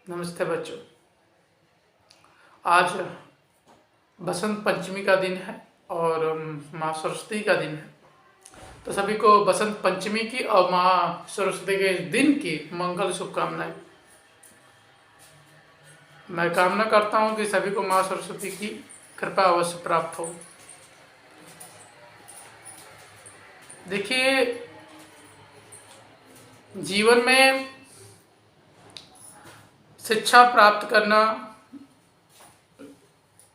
नमस्ते बच्चों। आज बसंत पंचमी का दिन है और माँ सरस्वती का दिन है। तो सभी को बसंत पंचमी की और माँ सरस्वती के दिन की मंगल शुभकामनाएं। मैं कामना करता हूँ कि सभी को माँ सरस्वती की कृपा अवश्य प्राप्त हो। देखिए, जीवन में शिक्षा प्राप्त करना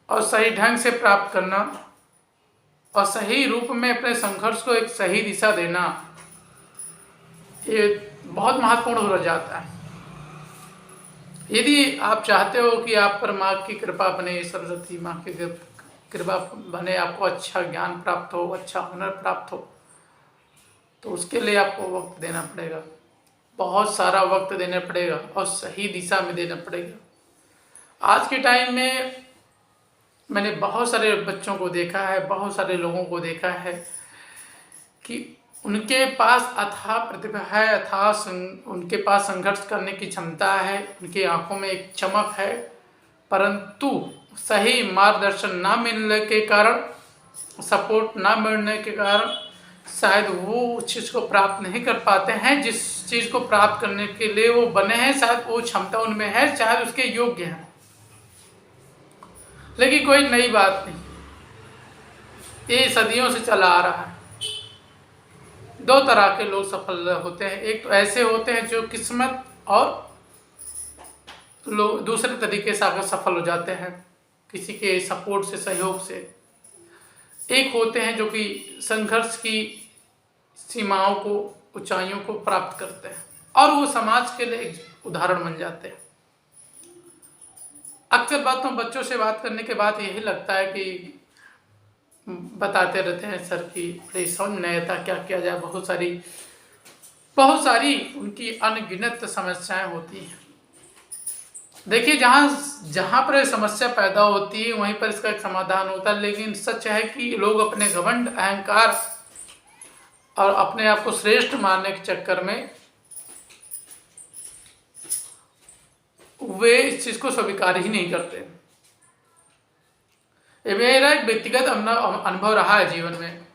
और सही ढंग से प्राप्त करना और सही रूप में अपने संघर्ष को एक सही दिशा देना, ये बहुत महत्वपूर्ण हो जाता है। यदि आप चाहते हो कि आप पर माँ की कृपा बने, सरस्वती माँ की कृपा बने, आपको अच्छा ज्ञान प्राप्त हो, अच्छा हुनर प्राप्त हो, तो उसके लिए आपको वक्त देना पड़ेगा, बहुत सारा वक्त देना पड़ेगा और सही दिशा में देना पड़ेगा। आज के टाइम में मैंने बहुत सारे बच्चों को देखा है, बहुत सारे लोगों को देखा है कि उनके पास अथाह प्रतिभा है, उनके पास संघर्ष करने की क्षमता है, उनकी आंखों में एक चमक है, परंतु सही मार्गदर्शन ना मिलने के कारण, सपोर्ट ना मिलने के कारण शायद वो उस चीज़ को प्राप्त नहीं कर पाते हैं जिस चीज़ को प्राप्त करने के लिए वो बने हैं। शायद वो क्षमता उनमें है, शायद उसके योग्य हैं, लेकिन कोई नई बात नहीं, ये सदियों से चला आ रहा है। दो तरह के लोग सफल होते हैं। एक तो ऐसे होते हैं जो किस्मत और लोग दूसरे तरीके से आकर सफल हो जाते हैं, किसी के सपोर्ट से, सहयोग से। एक होते हैं जो कि संघर्ष की सीमाओं को, ऊंचाइयों को प्राप्त करते हैं और वो समाज के लिए एक उदाहरण बन जाते हैं। अक्सर बातों बच्चों से बात करने के बाद यही लगता है कि बताते रहते हैं सर की बड़ी समझ नहीं आता क्या किया जाए, बहुत सारी उनकी अनगिनत समस्याएं होती हैं। देखिए, जहाँ पर समस्या पैदा होती है वहीं पर इसका एक समाधान होता है, लेकिन सच है कि लोग अपने घमंड, अहंकार और अपने आप को श्रेष्ठ मानने के चक्कर में वे इस चीज को स्वीकार ही नहीं करते। ये मेरा एक व्यक्तिगत अनुभव रहा है जीवन में।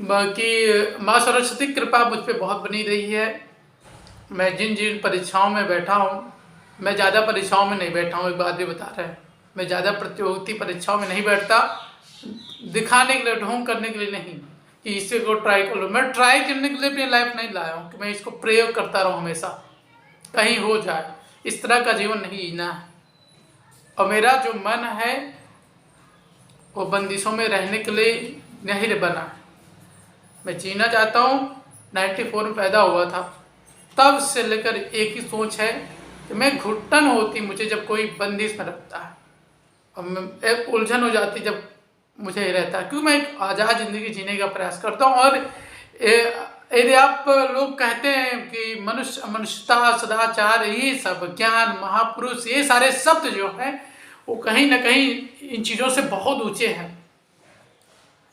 बाकी माँ सरस्वती की कृपा मुझ पर बहुत बनी रही है। मैं जिन जिन परीक्षाओं में बैठा हूँ, मैं ज़्यादा परीक्षाओं में नहीं बैठा हूँ, एक बात भी बता रहे हैं। मैं ज़्यादा प्रतियोगिता परीक्षाओं में नहीं बैठता, दिखाने के लिए, ढोंग करने के लिए नहीं कि इसे को ट्राई कर लो। मैं ट्राई करने के लिए अपनी लाइफ नहीं लाया हूँ कि मैं इसको प्रयोग करता रहूँ हमेशा, कहीं हो जाए। इस तरह का जीवन नहीं जीना है। और मेरा जो मन है वो बंदिशों में रहने के लिए नहीं बना है। मैं जीना चाहता हूँ। 94 में पैदा हुआ था, तब से लेकर एक ही सोच है कि मैं घुटन होती मुझे जब कोई बंदिश में रखता है, और एक उलझन हो जाती जब मुझे रहता है, क्योंकि मैं एक आज़ाद जिंदगी जीने का प्रयास करता हूँ। और यदि आप लोग कहते हैं कि मनुष्यता, सदाचार, ये सब ज्ञान, महापुरुष, ये सारे शब्द जो हैं वो कहीं ना कहीं इन चीज़ों से बहुत ऊंचे हैं।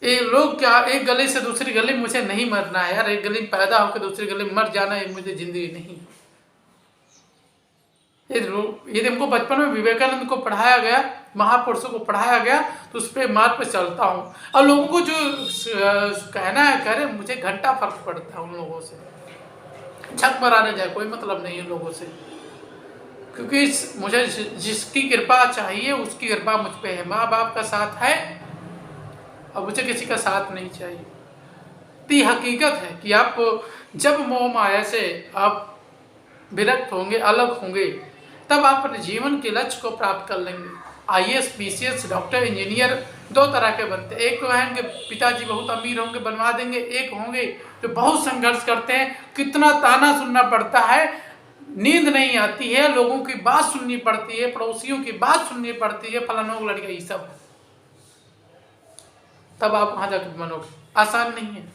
ये लोग क्या, एक गली से दूसरी गली मुझे नहीं मरना है यार, एक गली में पैदा होकर दूसरी गली में मर जाना है मुझे जिंदगी नहीं। यदि हमको बचपन में विवेकानंद को पढ़ाया गया, महापुरुषों को पढ़ाया गया, तो उस पर मार्ग पे चलता हूँ। और लोगों को जो कहना है कह रहे, मुझे घंटा फर्क पड़ता है उन लोगों से। झक मराने जाए कोई मतलब नहीं है लोगों से, क्योंकि मुझे जिसकी कृपा चाहिए उसकी कृपा मुझ पे है। माँ बाप का साथ है और मुझे किसी का साथ नहीं चाहिए। तो हकीकत है कि आप जब मोह माया से आप विरक्त होंगे, अलग होंगे, तब आप अपने जीवन के लक्ष्य को प्राप्त कर लेंगे। IAS, PCS, डॉक्टर, इंजीनियर दो तरह के बनते हैं। एक तो है कि पिताजी बहुत अमीर होंगे, बनवा देंगे। एक होंगे जो बहुत संघर्ष करते हैं, कितना ताना सुनना पड़ता है, नींद नहीं आती है, लोगों की बात सुननी पड़ती है, पड़ोसियों की बात सुननी पड़ती है, फलानों को लड़के, ये सब। तब आप वहां जाकर बनोगे। आसान नहीं है।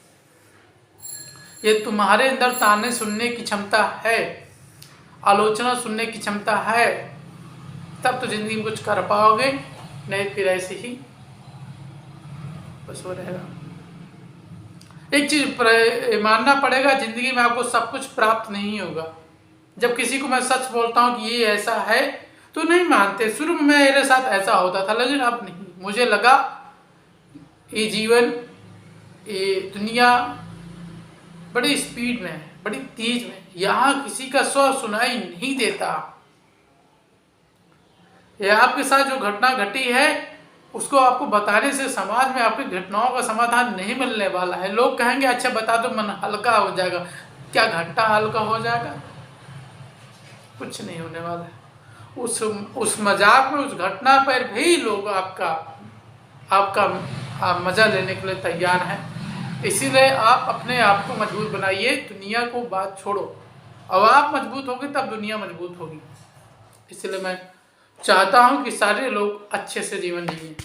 ये तुम्हारे अंदर ताने सुनने की क्षमता है, आलोचना सुनने की क्षमता है, तब तो जिंदगी में कुछ कर पाओगे, नहीं फिर ऐसे ही बस हो रहेगा। एक चीज मानना पड़ेगा, जिंदगी में आपको सब कुछ प्राप्त नहीं होगा। जब किसी को मैं सच बोलता हूँ कि ये ऐसा है तो नहीं मानते। शुरू में मेरे साथ ऐसा होता था, लेकिन अब नहीं। मुझे लगा ये जीवन, ये दुनिया बड़ी स्पीड में है, बड़ी तेज में, यहाँ किसी का स्वर सुनाई नहीं देता। ये आपके साथ जो घटना घटी है उसको आपको बताने से समाज में आपकी घटनाओं का समाधान नहीं मिलने वाला है। लोग कहेंगे अच्छा बता दो, मन हल्का हो जाएगा। क्या घंटा हल्का हो जाएगा? कुछ नहीं होने वाला है। उस मजाक में, उस घटना पर भी लोग आपका मजा लेने के लिए तैयार हैं। इसीलिए आप अपने आप को मजबूत बनाइए, दुनिया को बात छोड़ो। अब आप मजबूत होंगे तब दुनिया मजबूत होगी। इसलिए मैं चाहता हूं कि सारे लोग अच्छे से जीवन जिए।